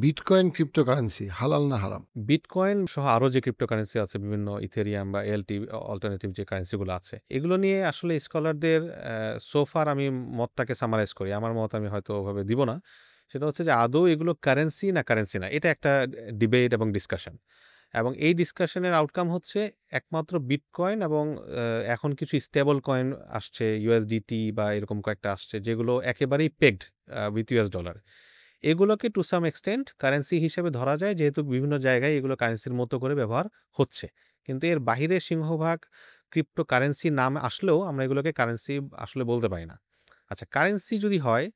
Bitcoin cryptocurrency হালাল না হারাম? বিটকয়েন সহ আরও যে ক্রিপ্টোকারেন্সি আছে, বিভিন্ন ইথেরিয়াম বা এলটি অল্টারনেটিভ যে কারেন্সিগুলো আছে, এগুলো নিয়ে আসলে স্কলারদের সোফার আমি মতটাকে সামারাইজ করি। আমার মত আমি হয়তো ওভাবে দিব না। সেটা হচ্ছে যে আদৌ এগুলো কারেন্সি না কারেন্সি না, এটা একটা ডিবেট এবং ডিসকাশন। এবং এই ডিসকাশনের আউটকাম হচ্ছে একমাত্র বিটকয়েন এবং এখন কিছু স্টেবল কয়েন আসছে, ইউএসডিটি বা এরকম কয়েকটা আসছে, যেগুলো একেবারেই পেগড উইথ ইউএস ডলার। এগুলোকে টু সাম এক্সটেন্ট কারেন্সি হিসেবে ধরা যায়, যেহেতু বিভিন্ন জায়গায় এগুলো কারেন্সির মতো করে ব্যবহার হচ্ছে। কিন্তু এর বাহিরে সিংহভাগ ক্রিপ্টো কারেন্সি নাম আসলেও আমরা এগুলোকে কারেন্সি আসলে বলতে পারি না। আচ্ছা, কারেন্সি যদি হয়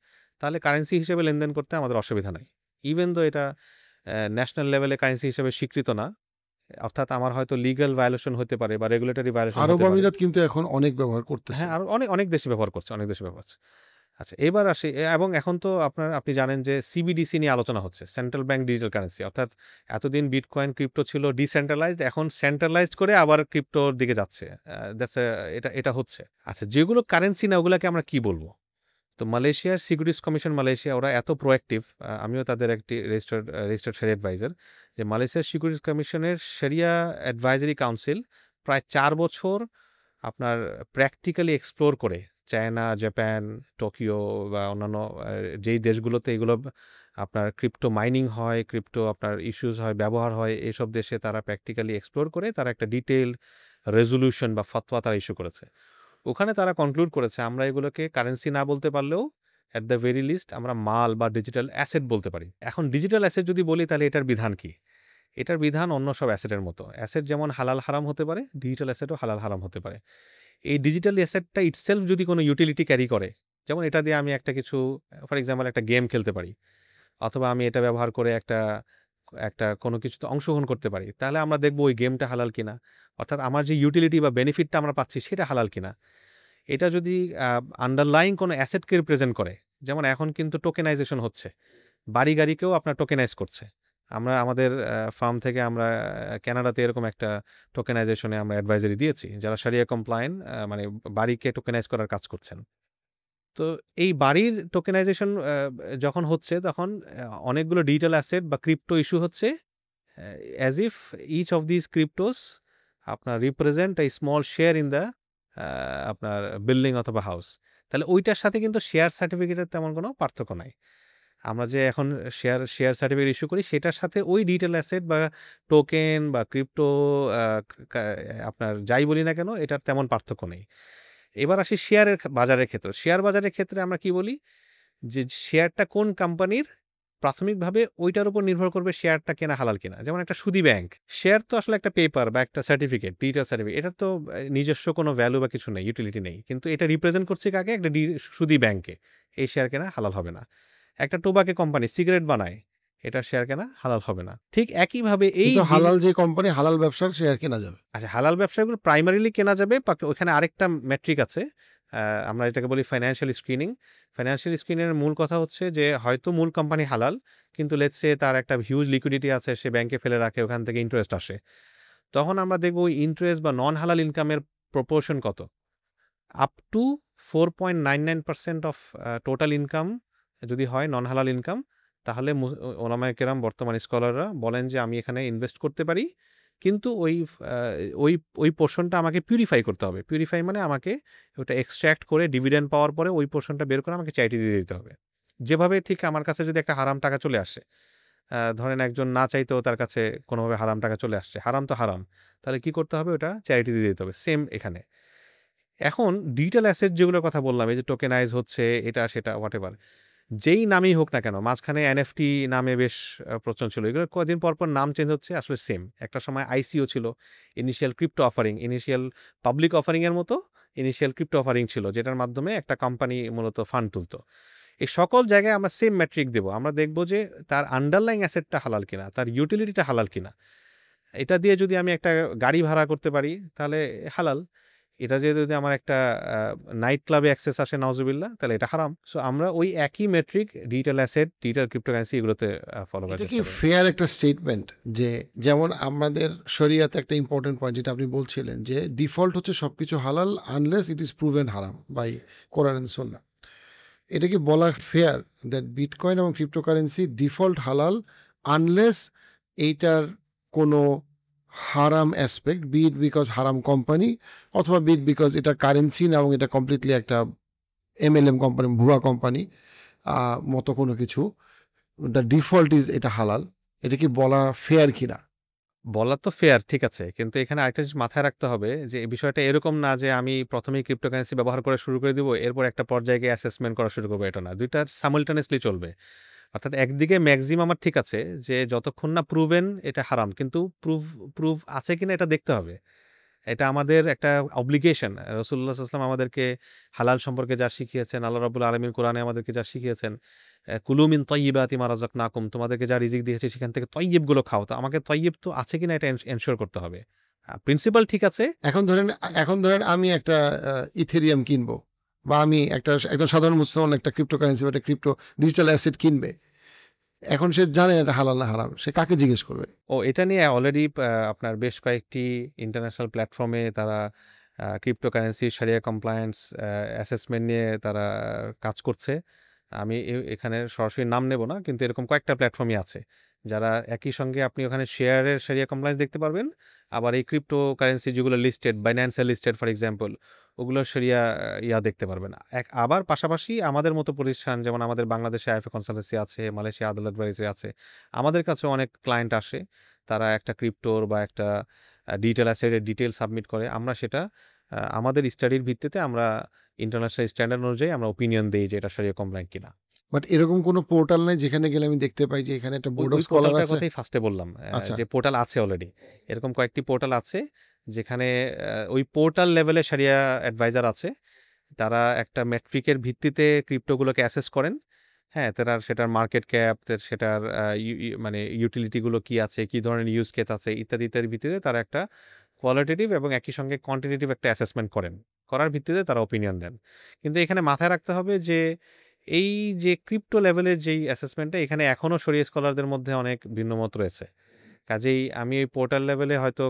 তাহলে কারেন্সি হিসেবে লেনদেন করতে আমাদের অসুবিধা নাই, ইভেন দো এটা ন্যাশনাল লেভেলে কারেন্সি হিসেবে স্বীকৃত না। অর্থাৎ আমার হয়তো লিগ্যাল ভায়োলেশন হতে পারে বা রেগুলেটরি ভায়োলেশন আরব হতে পারে। আমিরাত কিন্তু এখন অনেক ব্যবহার করতেছে। হ্যাঁ, আর অনেক অনেক দেশে ব্যবহার করছে, অনেক দেশে ব্যবহার করছে। আচ্ছা, এবার আসি এবং এখন তো আপনি জানেন যে সিবিডিসি নিয়ে আলোচনা হচ্ছে, সেন্ট্রাল ব্যাংক ডিজিটাল কারেন্সি। অর্থাৎ এতদিন বিটকয়েন ক্রিপ্টো ছিল ডিসেন্ট্রালাইজড, এখন সেন্ট্রালাইজড করে আবার ক্রিপ্টোর দিকে যাচ্ছে। এটা এটা হচ্ছে। আচ্ছা, যেগুলো কারেন্সি না ওগুলোকে আমরা কি বলবো? তো মালয়েশিয়ার সিকিউরিটিজ কমিশন মালয়েশিয়া, ওরা এত প্রোঅ্যাক্টিভ, আমিও তাদের একটি রেজিস্টার্ড শরিয়া অ্যাডভাইজার, যে মালয়েশিয়ার সিকিউরিটিজ কমিশনের শরিয়া অ্যাডভাইজারি কাউন্সিল প্রায় 4 বছর আপনার প্র্যাকটিক্যালি এক্সপ্লোর করে চায়না, জাপান, টোকিও বা অন্যান্য যেই দেশগুলোতে এগুলো আপনার ক্রিপ্টো মাইনিং হয়, ক্রিপ্টো আপনার ইস্যুস হয়, ব্যবহার হয়, এইসব দেশে তারা প্র্যাকটিক্যালি এক্সপ্লোর করে তারা একটা ডিটেইলড রেজলিউশন বা ফতোয়া তারা ইস্যু করেছে। ওখানে তারা কনক্লুড করেছে আমরা এগুলোকে কারেন্সি না বলতে পারলেও অ্যাট দ্য ভেরি লিস্ট আমরা মাল বা ডিজিটাল অ্যাসেট বলতে পারি। এখন ডিজিটাল অ্যাসেট যদি বলি তাহলে এটার বিধান কি? এটার বিধান অন্য সব অ্যাসেটের মতো। অ্যাসেট যেমন হালাল হারাম হতে পারে, ডিজিটাল অ্যাসেটও হালাল হারাম হতে পারে। এই ডিজিটাল অ্যাসেটটা ইটসেলফ যদি কোনো ইউটিলিটি ক্যারি করে, যেমন এটা দিয়ে আমি একটা কিছু, ফর এক্সাম্পল একটা গেম খেলতে পারি, অথবা আমি এটা ব্যবহার করে একটা একটা কোনো কিছুতে অংশগ্রহণ করতে পারি, তাহলে আমরা দেখব ওই গেমটা হালাল কিনা। অর্থাৎ আমার যে ইউটিলিটি বা বেনিফিটটা আমরা পাচ্ছি সেটা হালাল কিনা। এটা যদি আন্ডারলাইং কোনো অ্যাসেটকে রিপ্রেজেন্ট করে, যেমন এখন কিন্তু টোকেনাইজেশন হচ্ছে, বাড়ি গাড়িকেও আপনার টোকেনাইজ করছে। আমরা আমাদের ফার্ম থেকে আমরা কানাডাতে এরকম একটা টোকেনাইজেশনে আমরা অ্যাডভাইজারি দিয়েছি, যারা শরিয়া কমপ্লায়েন্ট, মানে বাড়িকে টোকেনাইজ করার কাজ করছেন। তো এই বাড়ির টোকেনাইজেশন যখন হচ্ছে, তখন অনেকগুলো ডিজিটাল অ্যাসেট বা ক্রিপ্টো ইস্যু হচ্ছে, as if each of this cryptos আপনার represent a small share in the আপনার বিল্ডিং অথবা হাউস। তাহলে ওইটার সাথে কিন্তু শেয়ার সার্টিফিকেটের তেমন কোনো পার্থক্য নাই। আমরা যে এখন শেয়ার সার্টিফিকেট ইস্যু করি, সেটার সাথে ওই ডিজিটাল অ্যাসেট বা টোকেন বা ক্রিপ্টো আপনার যাই বলি না কেন, এটার তেমন পার্থক্য নেই। এবার আসি শেয়ারের বাজারের ক্ষেত্রে। শেয়ার বাজারের ক্ষেত্রে আমরা কি বলি, যে শেয়ারটা কোন কোম্পানির, প্রাথমিকভাবে ওইটার উপর নির্ভর করবে শেয়ারটা কেনা হালাল কিনা। যেমন একটা সুদী ব্যাংক, শেয়ার তো আসলে একটা পেপার বা একটা সার্টিফিকেট, ডিজিটাল সার্টিফিকেট, এটার তো নিজস্ব কোনো ভ্যালু বা কিছু নেই, ইউটিলিটি নেই, কিন্তু এটা রিপ্রেজেন্ট করছে কাকে? একটা সুদী ব্যাংকে। এই শেয়ার কেনা হালাল হবে না। একটা টোবাকো কোম্পানি সিগারেট বানায়, এটার শেয়ার কেনা হালাল হবে না। ঠিক একইভাবে এই কিন্তু হালাল যে কোম্পানি হালাল ব্যবসার শেয়ার কেনা যাবে। আচ্ছা, হালাল ব্যবসাগুলো প্রাইমারিলি কেনা যাবে, ওখানে আরেকটা মেট্রিক আছে, আমরা এটাকে বলি ফাইন্যান্সিয়াল স্ক্রিনিং। ফাইন্যান্সিয়াল স্ক্রিনিংয়ের মূল কথা হচ্ছে যে হয়তো মূল কোম্পানি হালাল, কিন্তু লেটস সে তার একটা হিউজ লিকুইডিটি আছে, সে ব্যাংকে ফেলে রাখে, ওখান থেকে ইন্টারেস্ট আসে। তখন আমরা দেখব ওই ইন্টারেস্ট বা নন হালাল ইনকামের প্রপোর্শন কত। Up to 4.99% of total income যদি হয় নন হালাল ইনকাম, তাহলে ওলামায়ে কেরাম, বর্তমান স্কলাররা বলেন যে আমি এখানে ইনভেস্ট করতে পারি, কিন্তু ওই ওই পোর্শনটা আমাকে পিউরিফাই করতে হবে। পিউরিফাই মানে আমাকে ওটা এক্সট্র্যাক্ট করে ডিভিডেন্ড পাওয়ার পরে ওই পোর্শনটা বের করে আমাকে চ্যারিটি দিয়ে দিতে হবে। যেভাবে ঠিক আমার কাছে যদি একটা হারাম টাকা চলে আসে, ধরেন একজন না চাইতেও তার কাছে কোনোভাবে হারাম টাকা চলে আসছে, হারাম তো হারাম, তাহলে কি করতে হবে? ওটা চ্যারিটি দিয়ে দিতে হবে। সেম এখানে। এখন ডিজিটাল অ্যাসেট যেগুলোর কথা বললাম, এই যে টোকেনাইজ হচ্ছে, এটা সেটা হোয়াটএভার, যেই নামই হোক না কেন, মাঝখানে এনএফটি নামে বেশ প্রচলন ছিল, এগুলো কদিন পর পর নাম চেঞ্জ হচ্ছে, আসলে সেম। একটা সময় আইসিও ছিল, initial crypto offering, initial public অফারিংয়ের মতো ইনিশিয়াল ক্রিপ্টো অফারিং ছিল, যেটার মাধ্যমে একটা কোম্পানি মূলত ফান্ড তুলতো। এই সকল জায়গায় আমরা সেম ম্যাট্রিক দেব, আমরা দেখব যে তার আন্ডারলাইং অ্যাসেটটা হালাল কিনা, তার ইউটিলিটিটা হালাল কিনা। এটা দিয়ে যদি আমি একটা গাড়ি ভাড়া করতে পারি তাহলে হালাল, এটা দিয়ে যদি আমার একটা নাইট ক্লাবে অ্যাক্সেস আসে নাউজুবিল্লাহ, তাহলে এটা হারাম। সো আমরা ওই একই metric digital asset, digital cryptocurrency এগুলোতে ফলো করার এটা কি চেষ্টা করি। ফেয়ার একটা স্টেটমেন্ট যে যেমন আমাদের শরিয়াতে একটা ইম্পর্টেন্ট পয়েন্ট যেটা আপনি বলছিলেন যে ডিফল্ট হচ্ছে সবকিছু হালাল আনলেস ইট ইজ প্রুভেন হারাম বাই কোরআন এন্ড সুন্নাহ। এটা কি বলা ফেয়ার দ্যাট বিটকয়েন এবং ক্রিপ্টোকারেন্সি ডিফল্ট হালাল আনলেস এইটার কোনো হারাম অ্যাসপেক্ট, বি ইট বিকজ হারাম কোম্পানি, অথবা বি ইট বিকজ এটা কারেন্সি না এবং এটা কমপ্লিটলি একটা MLM কোম্পানি, ভুয়া কোম্পানি মতো কোনো কিছু, দ্য ডিফল্ট ইজ এটা হালাল। এটা কি বলা ফেয়ার কিনা? বলা তো ফেয়ার, ঠিক আছে, কিন্তু এখানে আরেকটা জিনিস মাথায় রাখতে হবে যে এই বিষয়টা এরকম না যে আমি প্রথমেই ক্রিপ্টোকারেন্সি ব্যবহার করা শুরু করে দিব, এরপর একটা পর্যায়ে গিয়ে অ্যাসেসমেন্ট করা শুরু করবো, এটা না। দুইটা সাইমালটেনিয়াসলি চলবে। অর্থাৎ একদিকে ম্যাক্সিমাম আমার ঠিক আছে যে যতক্ষণ না প্রুভেন এটা হারাম, কিন্তু প্রুফ আছে কিনা এটা দেখতে হবে। এটা আমাদের একটা অব্লিগেশন। রাসূলুল্লাহ সাল্লাল্লাহু আলাইহি ওয়াসাল্লাম আমাদেরকে হালাল সম্পর্কে যা শিখিয়েছেন, আল্লাহ রাব্বুল আলামিন কোরআনে আমাদেরকে যা শিখিয়েছেন, কুলু মিন তাইয়্যিবাতি মা রাযাকনাকুম, তোমাদেরকে যা রিজিক দিয়েছি সেখান থেকে তাইয়্যিবগুলো খাও। তো আমাকে তাইয়্যিব তো আছে কিনা এটা এনশিওর করতে হবে। প্রিন্সিপাল ঠিক আছে। এখন ধরেন আমি একটা ইথেরিয়াম কিনবো, বা আমি একজন সাধারণ মুসলমান একটা ক্রিপ্টোকারেন্সি বা একটা ক্রিপ্টো ডিজিটাল অ্যাসেট কিনবে। এখন সে জানে এটা হালাল না হারাম, সে কাকে জিজ্ঞেস করবে? এটা নিয়ে অলরেডি আপনার বেশ কয়েকটি ইন্টারন্যাশনাল প্ল্যাটফর্মে তারা ক্রিপ্টোকারেন্সি শারিয়া কমপ্লায়েন্স অ্যাসেসমেন্ট নিয়ে তারা কাজ করছে। আমি এখানে সরাসরি নাম নেব না, কিন্তু এরকম কয়েকটা প্ল্যাটফর্মই আছে যারা একই সঙ্গে আপনি ওখানে শেয়ারের শারিয়া কমপ্লায়েন্স দেখতে পারবেন, আবার এই ক্রিপ্টোকারেন্সি যেগুলো লিস্টেড, বাইন্যান্সে লিস্টেড ফর এক্সাম্পল, ওগুলোর শারিয়া দেখতে পারবেন। আবার পাশাপাশি আমাদের মতো প্রতিষ্ঠান, যেমন আমাদের বাংলাদেশে আইএফএ কনসালটেন্সি আছে, মালয়েশিয়া আদালত অ্যাডভাইজারি আছে, আমাদের কাছে অনেক ক্লায়েন্ট আসে, তারা একটা ক্রিপ্টোর বা একটা ডিজিটাল অ্যাসেটের ডিটেল সাবমিট করে। আমরা সেটা আমাদের স্টাডির ভিত্তিতে আমরা ইন্টারন্যাশনাল স্ট্যান্ডার্ড অনুযায়ী আমরা ওপিনিয়ন দেই যে এটা শারিয়া কমপ্লায়েন্ট কিনা। বাট এরকম কোনো পোর্টাল নাই যেখানে গেলে আমি দেখতে পাই যে এখানে একটা বোর্ড অফ ওই স্কলার পোর্টালটার আছে? কথাই ফার্স্টে বললাম, আচ্ছা, যে পোর্টাল আছে অলরেডি। এরকম কয়েকটি পোর্টাল আছে যেখানে ওই পোর্টাল লেভেলে শারিয়া অ্যাডভাইজার আছে, তারা একটা মেট্রিকের ভিত্তিতে ক্রিপ্টোগুলোকে অ্যাসেস করেন। হ্যাঁ, তারা সেটার মার্কেট ক্যাপ, সেটার মানে ইউটিলিটিগুলো কি আছে, কি ধরনের ইউজ কেস আছে, ইত্যাদি ইত্যাদির ভিত্তিতে তারা একটা কোয়ালিটেটিভ এবং একই সঙ্গে কোয়ান্টিটেটিভ একটা অ্যাসেসমেন্ট করেন। করার ভিত্তিতে তারা ওপিনিয়ন দেন। কিন্তু এখানে মাথায় রাখতে হবে যে এই যে ক্রিপ্টো লেভেলের যেই অ্যাসেসমেন্টটা, এখানে এখনও শরিয়া স্কলারদের মধ্যে অনেক ভিন্নমত রয়েছে। কাজেই আমি ওই পোর্টাল লেভেলে হয়তো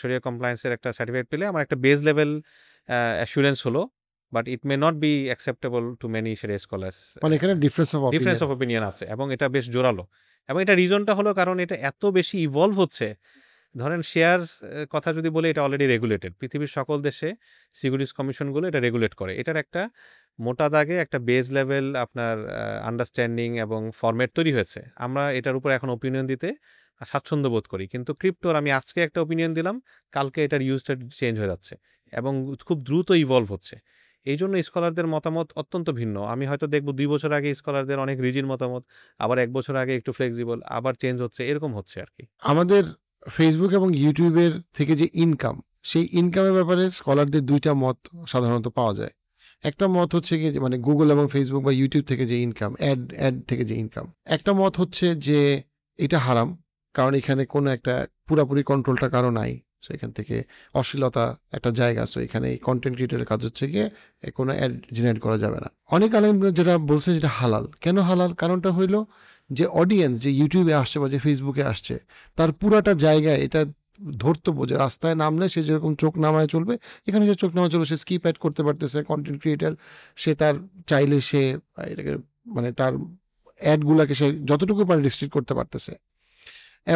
শরিয়া কমপ্লায়েন্সের একটা সার্টিফিকেট পেলে আমার একটা বেস লেভেল অ্যাসুরেন্স হলো, but it may not be acceptable two many শরিয়া স্কলার্স। মানে এখানে difference of difference opinion. Of opinion আছে এবং এটা বেশ জোরালো। এবং এটা রিজনটা হলো কারণ এটা এত বেশি ইভলভ হচ্ছে। ধরেন শেয়ারস কথা যদি বলি, এটা অলরেডি রেগুলেটেড। পৃথিবীর সকল দেশে সিকিউরিটিজ কমিশনগুলো এটা রেগুলেট করে। এটার একটা মোটা দাগে একটা বেস লেভেল আপনার আন্ডারস্ট্যান্ডিং এবং ফরম্যাট তৈরি হয়েছে। আমরা এটার উপর এখন ওপিনিয়ন দিতে স্বাচ্ছন্দ্য বোধ করি। কিন্তু ক্রিপ্টোর আমি আজকে একটা ওপিনিয়ন দিলাম, কালকে এটার ইউজটা চেঞ্জ হয়ে যাচ্ছে এবং খুব দ্রুত ইভলভ হচ্ছে। এই জন্য স্কলারদের মতামত অত্যন্ত ভিন্ন। আমি হয়তো দেখব 2 বছর আগে স্কলারদের অনেক রিজিড মতামত, আবার 1 বছর আগে একটু ফ্লেক্সিবল, আবার চেঞ্জ হচ্ছে, এরকম হচ্ছে আর কি। আমাদের ফেসবুক এবং ইউটিউবের থেকে যে ইনকাম, সেই ইনকামের ব্যাপারে স্কলারদের দুইটা মত সাধারণত পাওয়া যায়। একটা মত হচ্ছে কি, মানে গুগল এবং ফেসবুক বা ইউটিউব থেকে যে ইনকাম, অ্যাড থেকে যে ইনকাম, একটা মত হচ্ছে যে এটা হারাম, কারণ এখানে কোনো একটা পুরাপুরি কন্ট্রোলটা কারো নাই। সো এখান থেকে অশ্লীলতা একটা জায়গা, সো এখানে এই কন্টেন্ট ক্রিয়েটরের কাজ হচ্ছে গিয়ে কোনো অ্যাড জেনারেট করা যাবে না। অনেক আলেম যেটা বলছে যেটা হালাল। কেন হালাল? কারণটা হইল যে অডিয়েন্স যে ইউটিউবে আসছে বা যে ফেসবুকে আসছে, তার পুরাটা জায়গায় এটা ধর্তব্য যে রাস্তায় নামলে সে যেরকম চোখ নামায় চলবে, এখানে যে চোখ নামায় চলবে, সে স্কিপ অ্যাড করতে পারতেছে। কন্টেন্ট ক্রিয়েটার, সে তার চাইলে সে এটাকে মানে তার অ্যাডগুলাকে সে যতটুকু পারে রেস্ট্রিক্ট করতে পারতেছে।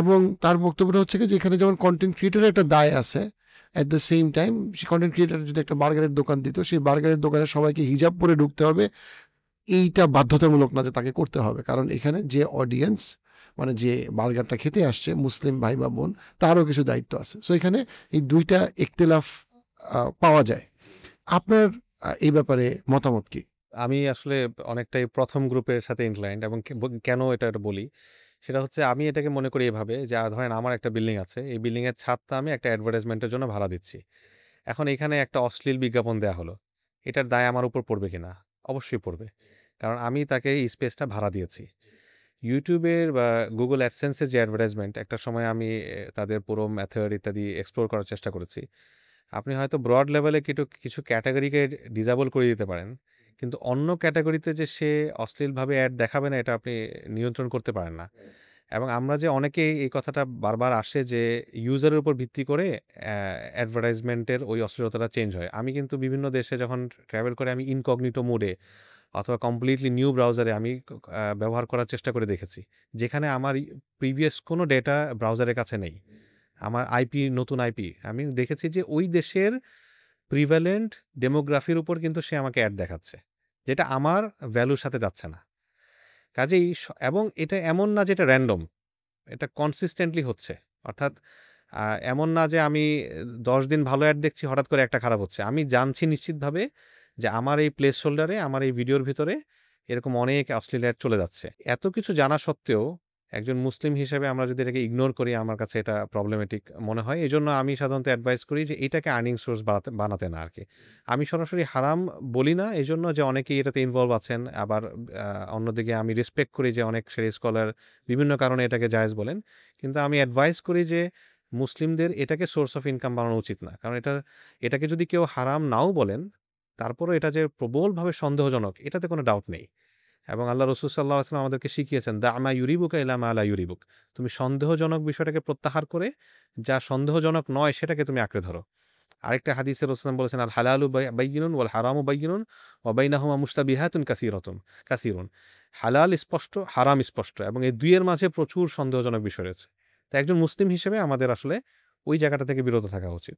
এবং তার বক্তব্যটা হচ্ছে কি, যে এখানে যেমন কন্টেন্ট ক্রিয়েটারের একটা দায় আছে, at the same time say content creator যদি একটা বার্গারের দোকান দিত, সেই বার্গারের দোকানে সবাইকে হিজাব পরে ঢুকতে হবে, এইটা বাধ্যতামূলক না যে তাকে করতে হবে। কারণ এখানে যে অডিয়েন্স, মানে যে বার্গারটা খেতে আসছে, মুসলিম ভাই বা বোন, তারও কিছু দায়িত্ব আছে। সো এখানে এই দুইটা ইখতিলাফ পাওয়া যায়। আপনার এই ব্যাপারে মতামত কি? আমি আসলে অনেকটাই প্রথম গ্রুপের সাথে ইনক্লাইন্ড, এবং কেন এটা বলি সেটা হচ্ছে, আমি এটাকে মনে করি এভাবে যে ধরেন আমার একটা বিল্ডিং আছে, এই বিল্ডিংয়ের ছাদটা আমি একটা অ্যাডভার্টাইজমেন্টের জন্য ভাড়া দিচ্ছি। এখন এখানে একটা অশ্লীল বিজ্ঞাপন দেওয়া হলো, এটার দায় আমার উপর পড়বে কিনা? অবশ্যই পড়বে, কারণ আমি তাকে এই স্পেসটা ভাড়া দিয়েছি। ইউটিউবের বা গুগল অ্যাডসেন্সের যে অ্যাডভার্টাইজমেন্ট, একটা সময় আমি তাদের পুরো মেথড ইত্যাদি এক্সপ্লোর করার চেষ্টা করেছি। আপনি হয়তো ব্রড লেভেলে কিছু ক্যাটাগরিকে ডিসেবল করে দিতে পারেন, কিন্তু অন্য ক্যাটাগরিতে যে সে অশ্লীলভাবে অ্যাড দেখাবে না, এটা আপনি নিয়ন্ত্রণ করতে পারেন না। এবং আমরা যে অনেকেই এই কথাটা বারবার আসে যে ইউজারের উপর ভিত্তি করে অ্যাডভার্টাইজমেন্টের ওই অশ্লীলতাটা চেঞ্জ হয়। আমি কিন্তু বিভিন্ন দেশে যখন ট্রাভেল করে, আমি ইনকগনিটো মোডে অথবা কমপ্লিটলি নিউ ব্রাউজারে আমি ব্যবহার করার চেষ্টা করে দেখেছি, যেখানে আমার প্রিভিয়াস কোনো ডেটা ব্রাউজারের কাছে নেই, আমার আইপি নতুন আইপি, আমি দেখেছি যে ওই দেশের প্রিভ্যালেন্ট ডেমোগ্রাফির উপর কিন্তু সে আমাকে অ্যাড দেখাচ্ছে, যেটা আমার ভ্যালুর সাথে যাচ্ছে না। কাজেই এবং এটা এমন না যে এটা র্যান্ডম, এটা কনসিস্টেন্টলি হচ্ছে। অর্থাৎ এমন না যে আমি 10 দিন ভালো অ্যাড দেখছি, হঠাৎ করে একটা খারাপ হচ্ছে। আমি জানছি নিশ্চিতভাবে যে আমার এই প্লেস হোল্ডারে, আমার এই ভিডিওর ভিতরে এরকম অনেক অশ্লীল অ্যাড চলে যাচ্ছে। এত কিছু জানা সত্ত্বেও একজন মুসলিম হিসেবে আমরা যদি এটাকে ইগনোর করি, আমার কাছে এটা প্রবলেমেটিক মনে হয়। এজন্য আমি সাধারণত অ্যাডভাইস করি যে এটাকে আর্নিং সোর্স বানাতে না আর কি। আমি সরাসরি হারাম বলি না, এজন্য যে অনেকেই এটাতে ইনভলভ আছেন। আবার অন্যদিকে আমি রেসপেক্ট করি যে অনেক সেরি স্কলার বিভিন্ন কারণে এটাকে জায়েজ বলেন, কিন্তু আমি অ্যাডভাইস করি যে মুসলিমদের এটাকে সোর্স অফ ইনকাম বানানো উচিত না। কারণ এটাকে যদি কেউ হারাম নাও বলেন, তারপরও এটা যে প্রবলভাবে সন্দেহজনক এটাতে কোনো ডাউট নেই। এবং আল্লাহ রসুল সাল্লাল্লাহু আলাইহি ওয়াসাল্লাম আমাদেরকে শিখিয়েছেন, দা আমা ইউরিবুকা ইলা মা লা ইউরিবুক, তুমি সন্দেহজনক বিষয়টাকে প্রত্যাহার করে যা সন্দেহজনক নয় সেটাকে তুমি আঁকড়ে ধরো। আরেকটা হাদিসে রাসূল বলেছেন, আল হালালু বাইয়িনুন ওয়াল হারামু বাইয়িনুন ওয়া বাইনাহুমা মুশতাবিহাতুন কাসীরুন। হালাল স্পষ্ট, হারাম স্পষ্ট, এবং এই দুইয়ের মাঝে প্রচুর সন্দেহজনক বিষয় রয়েছে। তাই একজন মুসলিম হিসেবে আমাদের আসলে ওই জায়গাটা থেকে বিরত থাকা উচিত।